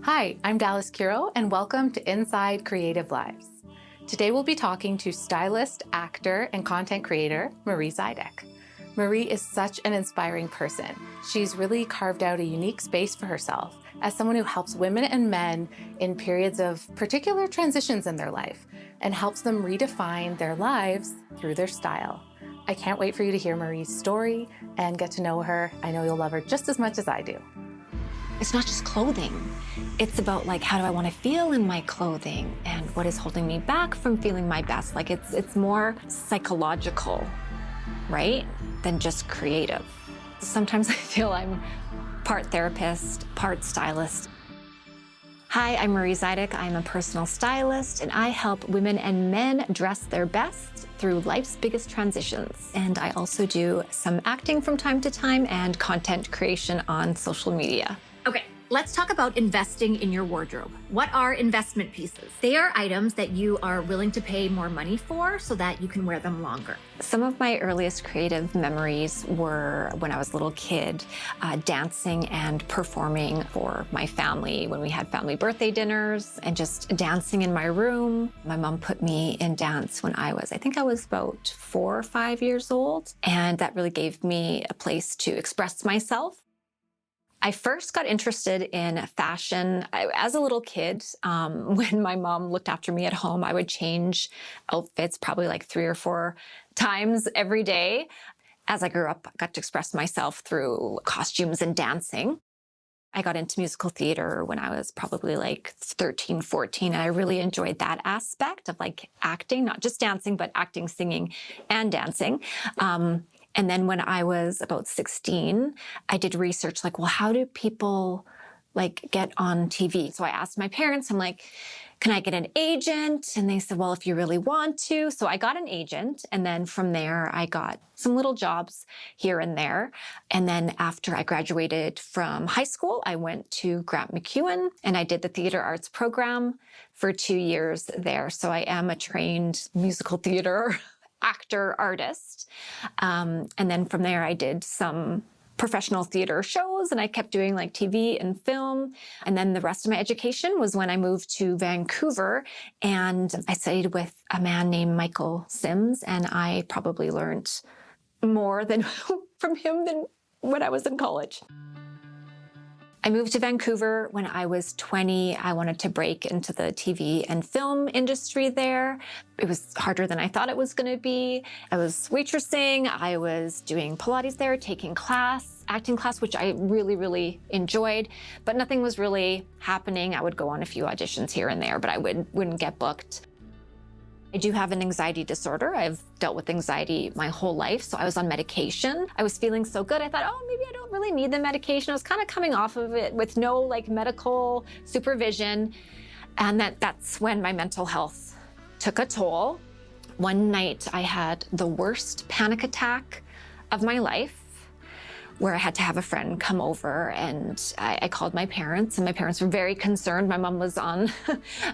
Hi, I'm Dallas Kiro, and welcome to Inside Creative Lives. Today we'll be talking to stylist, actor, and content creator, Marie Zydek. Marie is such an inspiring person. She's really carved out a unique space for herself as someone who helps women and men in periods of particular transitions in their life and helps them redefine their lives through their style. I can't wait for you to hear Marie's story and get to know her. I know you'll love her just as much as I do. It's not just clothing. It's about like, how do I want to feel in my clothing and what is holding me back from feeling my best? Like it's more psychological, right? Than just creative. Sometimes I feel I'm part therapist, part stylist. Hi, I'm Marie Zydek. I'm a personal stylist, and I help women and men dress their best through life's biggest transitions. And I also do some acting from time to time and content creation on social media. Okay, let's talk about investing in your wardrobe. What are investment pieces? They are items that you are willing to pay more money for so that you can wear them longer. Some of my earliest creative memories were when I was a little kid, dancing and performing for my family when we had family birthday dinners and just dancing in my room. My mom put me in dance when I think I was about 4 or 5 years old. And that really gave me a place to express myself. I first got interested in fashion as a little kid. When my mom looked after me at home, I would change outfits probably like 3 or 4 times every day. As I grew up, I got to express myself through costumes and dancing. I got into musical theater when I was probably like 13, 14, and I really enjoyed that aspect of like acting, not just dancing, but acting, singing, and dancing. And then when I was about 16, I did research like, well, how do people like get on TV? So I asked my parents, I'm like, can I get an agent? And they said, well, if you really want to. So I got an agent. And then from there, I got some little jobs here and there. And then after I graduated from high school, I went to Grant MacEwan and I did the theater arts program for 2 years there. So I am a trained musical theater actor, artist. And then from there, I did some professional theater shows and I kept doing like TV and film. And then the rest of my education was when I moved to Vancouver and I studied with a man named Michael Sims. And I probably learned more from him than when I was in college. I moved to Vancouver when I was 20. I wanted to break into the TV and film industry there. It was harder than I thought it was going to be. I was waitressing. I was doing Pilates there, taking acting class, which I really, really enjoyed, but nothing was really happening. I would go on a few auditions here and there, but I wouldn't get booked. I do have an anxiety disorder. I've dealt with anxiety my whole life, so I was on medication. I was feeling so good, I thought, oh, maybe I don't really need the medication. I was kind of coming off of it with no like medical supervision, and that's when my mental health took a toll. One night I had the worst panic attack of my life, where I had to have a friend come over, and I called my parents, and my parents were very concerned. My mom was on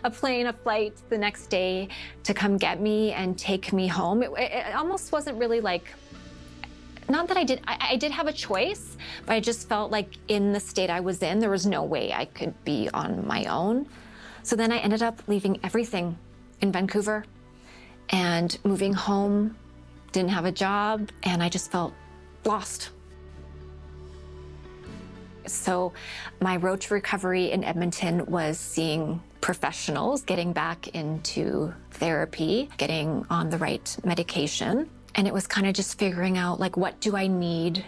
a flight the next day to come get me and take me home. It almost wasn't really like, not that I did have a choice, but I just felt like in the state I was in, there was no way I could be on my own. So then I ended up leaving everything in Vancouver and moving home, didn't have a job, and I just felt lost. So my road to recovery in Edmonton was seeing professionals, getting back into therapy, getting on the right medication. And it was kind of just figuring out like, what do I need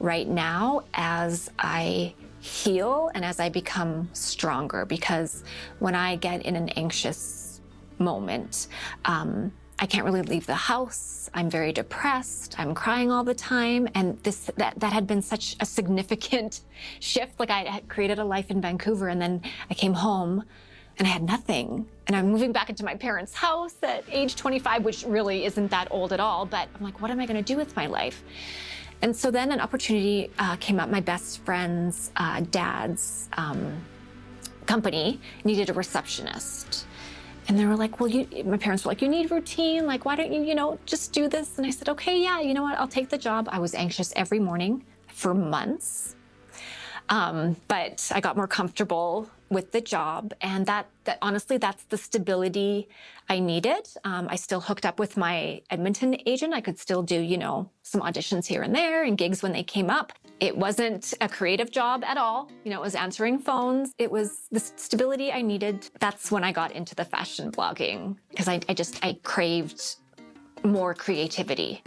right now as I heal and as I become stronger? Because when I get in an anxious moment, I can't really leave the house. I'm very depressed. I'm crying all the time. And that had been such a significant shift. Like I had created a life in Vancouver and then I came home and I had nothing. And I'm moving back into my parents' house at age 25, which really isn't that old at all. But I'm like, what am I going to do with my life? And so then an opportunity came up. My best friend's dad's company needed a receptionist. And they were like, well, my parents were like, you need routine. Like, why don't you, just do this? And I said, okay, yeah, you know what? I'll take the job. I was anxious every morning for months. But I got more comfortable with the job. And that honestly, that's the stability I needed. I still hooked up with my Edmonton agent. I could still do, some auditions here and there and gigs when they came up. It wasn't a creative job at all. It was answering phones. It was the stability I needed. That's when I got into the fashion blogging, because I craved more creativity.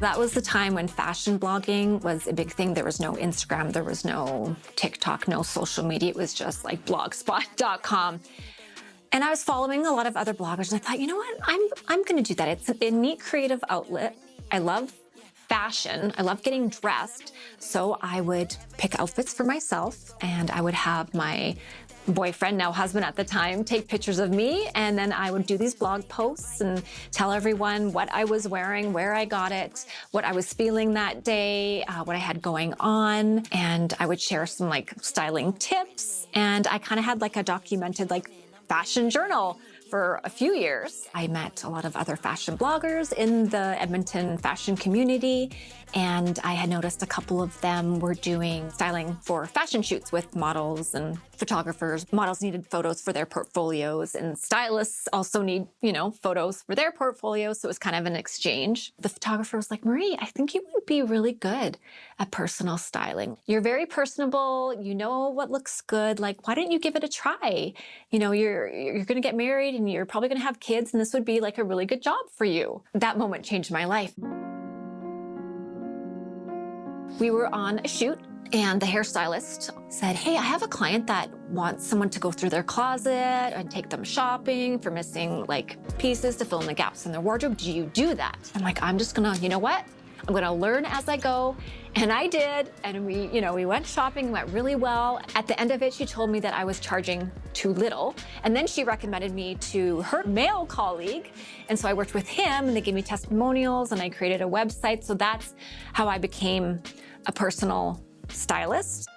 That was the time when fashion blogging was a big thing. There was no Instagram, there was no TikTok, no social media. It was just like blogspot.com. And I was following a lot of other bloggers, and I thought, you know what, I'm gonna do that. It's a neat creative outlet. I love fashion, I love getting dressed. So I would pick outfits for myself, and I would have my boyfriend, now husband at the time, take pictures of me, and then I would do these blog posts and tell everyone what I was wearing, where I got it, what I was feeling that day, what I had going on, and I would share some styling tips, and I kind of had a documented fashion journal for a few years. I met a lot of other fashion bloggers in the Edmonton fashion community, and I had noticed a couple of them were doing styling for fashion shoots with models and photographers. Models needed photos for their portfolios, and stylists also need, photos for their portfolios, so it was kind of an exchange. The photographer was like, Marie, I think you would be really good at personal styling. You're very personable, you know what looks good, why don't you give it a try? You're gonna get married and you're probably gonna have kids, and this would be a really good job for you. That moment changed my life. We were on a shoot, and the hairstylist said, hey, I have a client that wants someone to go through their closet and take them shopping for missing pieces to fill in the gaps in their wardrobe. Do you do that? I'm I'm just gonna, you know what? I'm gonna learn as I go. And I did, and we went shopping, went really well. At the end of it, she told me that I was charging too little. And then she recommended me to her male colleague. And so I worked with him, and they gave me testimonials, and I created a website. So that's how I became a personal stylist.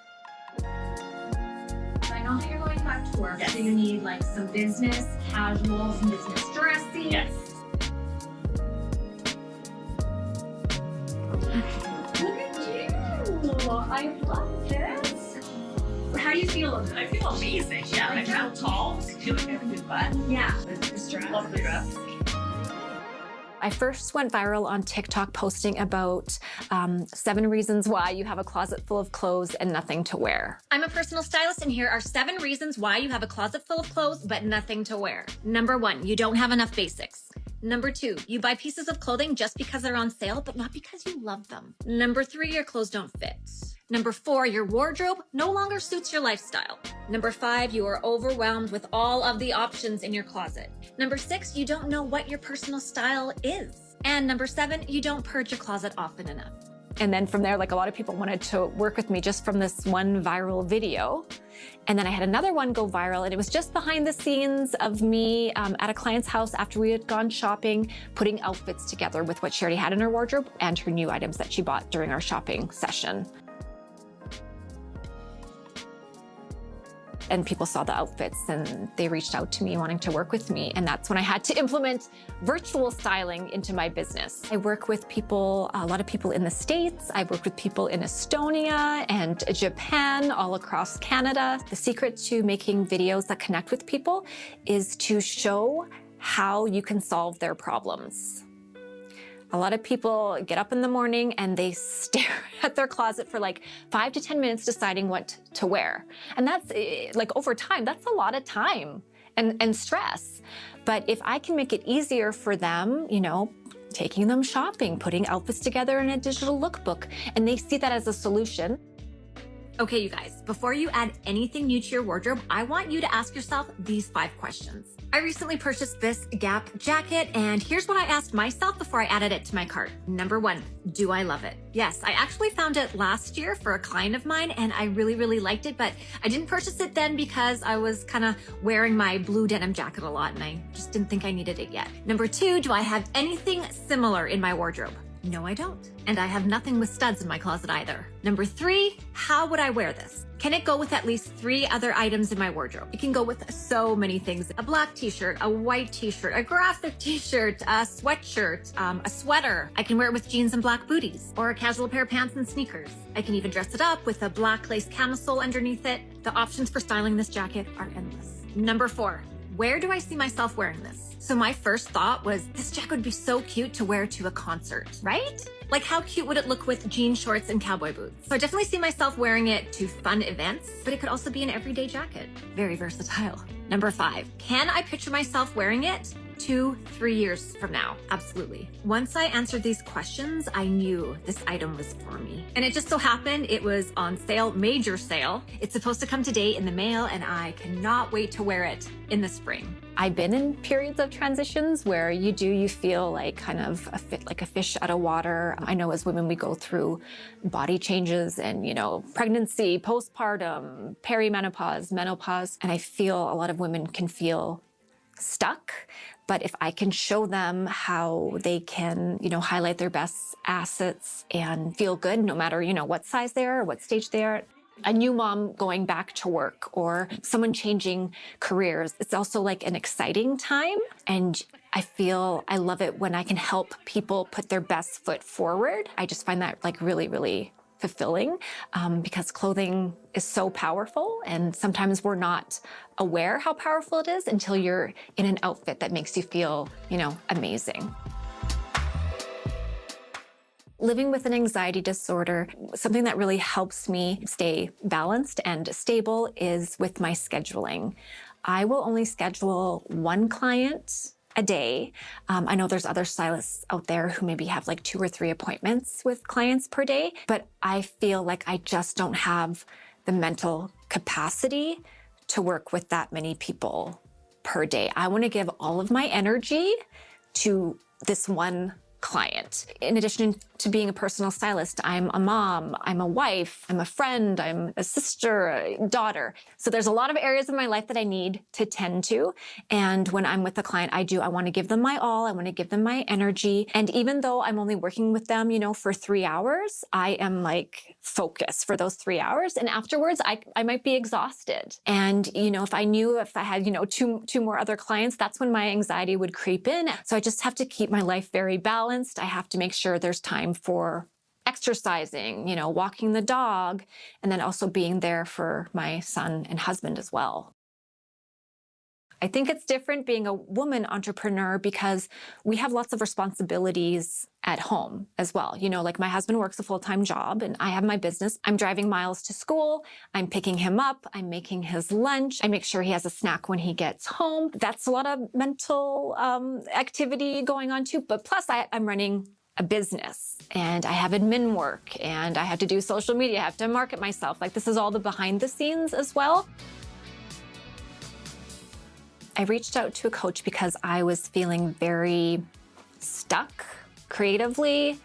I know that you're going back to work, so you need some business casual, some business dressy. Yes. Look at you! I love this. How do you feel? I feel amazing. Yeah, I feel tall. I feel like I have a good butt. Yeah, this dress. Love the dress. I first went viral on TikTok posting about 7 reasons why you have a closet full of clothes and nothing to wear. I'm a personal stylist, and here are 7 reasons why you have a closet full of clothes but nothing to wear. Number 1, you don't have enough basics. Number 2, you buy pieces of clothing just because they're on sale, but not because you love them. Number 3, your clothes don't fit. Number 4, your wardrobe no longer suits your lifestyle. Number 5, you are overwhelmed with all of the options in your closet. Number 6, you don't know what your personal style is. And number 7, you don't purge your closet often enough. And then from there, a lot of people wanted to work with me just from this one viral video. And then I had another one go viral, and it was just behind the scenes of me at a client's house after we had gone shopping, putting outfits together with what she already had in her wardrobe and her new items that she bought during our shopping session. And people saw the outfits, and they reached out to me wanting to work with me. And that's when I had to implement virtual styling into my business. I work with people, a lot of people in the States. I work with people in Estonia and Japan, all across Canada. The secret to making videos that connect with people is to show how you can solve their problems. A lot of people get up in the morning and they stare at their closet for 5 to 10 minutes deciding what to wear. And that's over time, that's a lot of time and stress. But if I can make it easier for them, taking them shopping, putting outfits together in a digital lookbook, and they see that as a solution. Okay, you guys, before you add anything new to your wardrobe, I want you to ask yourself these 5 questions. I recently purchased this Gap jacket, and here's what I asked myself before I added it to my cart. Number 1, do I love it? Yes, I actually found it last year for a client of mine, and I really, really liked it, but I didn't purchase it then because I was kind of wearing my blue denim jacket a lot, and I just didn't think I needed it yet. Number 2, do I have anything similar in my wardrobe? No, I don't. And I have nothing with studs in my closet either. Number 3, how would I wear this? Can it go with at least 3 other items in my wardrobe? It can go with so many things. A black t-shirt, a white t-shirt, a graphic t-shirt, a sweatshirt, a sweater. I can wear it with jeans and black booties, or a casual pair of pants and sneakers. I can even dress it up with a black lace camisole underneath it. The options for styling this jacket are endless. Number 4, where do I see myself wearing this? So my first thought was, this jacket would be so cute to wear to a concert, right? Like, how cute would it look with jean shorts and cowboy boots? So I definitely see myself wearing it to fun events, but it could also be an everyday jacket. Very versatile. Number 5, can I picture myself wearing it 2-3 years from now? Absolutely. Once I answered these questions, I knew this item was for me. And it just so happened it was on sale, major sale. It's supposed to come today in the mail, and I cannot wait to wear it in the spring. I've been in periods of transitions where you feel like kind of like a fish out of water. I know as women, we go through body changes and, pregnancy, postpartum, perimenopause, menopause. And I feel a lot of women can feel stuck. But if I can show them how they can, highlight their best assets and feel good no matter, what size they are or what stage they are. A new mom going back to work or someone changing careers, it's also like an exciting time. And I love it when I can help people put their best foot forward. I just find that like really, really fulfilling because clothing is so powerful. And sometimes we're not aware how powerful it is until you're in an outfit that makes you feel, amazing. Living with an anxiety disorder, something that really helps me stay balanced and stable is with my scheduling. I will only schedule 1 client a day. I know there's other stylists out there who maybe have like 2 or 3 appointments with clients per day, but I feel like I just don't have the mental capacity to work with that many people per day. I want to give all of my energy to this one client. In addition to being a personal stylist, I'm a mom, I'm a wife, I'm a friend, I'm a sister, a daughter. So there's a lot of areas of my life that I need to tend to. And when I'm with a client, I want to give them my all. I want to give them my energy. And even though I'm only working with them, for 3 hours, I am like focused for those 3 hours. And afterwards, I might be exhausted. And, if I had, two more other clients, that's when my anxiety would creep in. So I just have to keep my life very balanced. I have to make sure there's time for exercising, walking the dog, and then also being there for my son and husband as well. I think it's different being a woman entrepreneur because we have lots of responsibilities at home as well. Like my husband works a full-time job and I have my business. I'm driving Miles to school. I'm picking him up. I'm making his lunch. I make sure he has a snack when he gets home. That's a lot of mental activity going on too. But plus I'm running a business and I have admin work and I have to do social media. I have to market myself. Like this is all the behind the scenes as well. I reached out to a coach because I was feeling very stuck creatively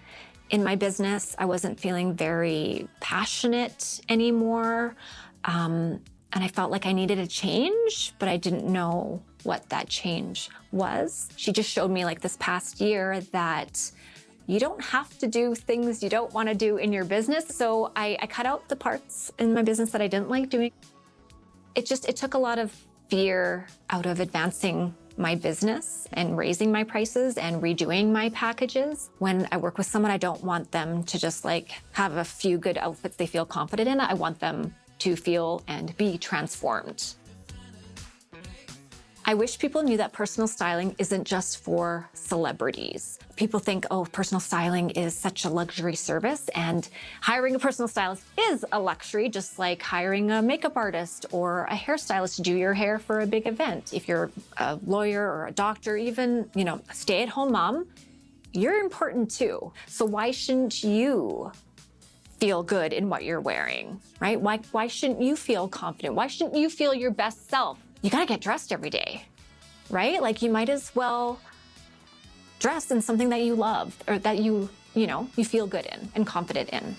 in my business. I wasn't feeling very passionate anymore. And I felt like I needed a change, but I didn't know what that change was. She just showed me like this past year that you don't have to do things you don't want to do in your business. So I cut out the parts in my business that I didn't like doing. It took a lot of fear out of advancing my business and raising my prices and redoing my packages. When I work with someone, I don't want them to just like have a few good outfits they feel confident in. I want them to feel and be transformed. I wish people knew that personal styling isn't just for celebrities. People think, oh, personal styling is such a luxury service, and hiring a personal stylist is a luxury, just like hiring a makeup artist or a hairstylist to do your hair for a big event. If you're a lawyer or a doctor, even, a stay-at-home mom, you're important too. So why shouldn't you feel good in what you're wearing, right? Why shouldn't you feel confident? Why shouldn't you feel your best self? You gotta get dressed every day, right? Like you might as well dress in something that you love or that you feel good in and confident in.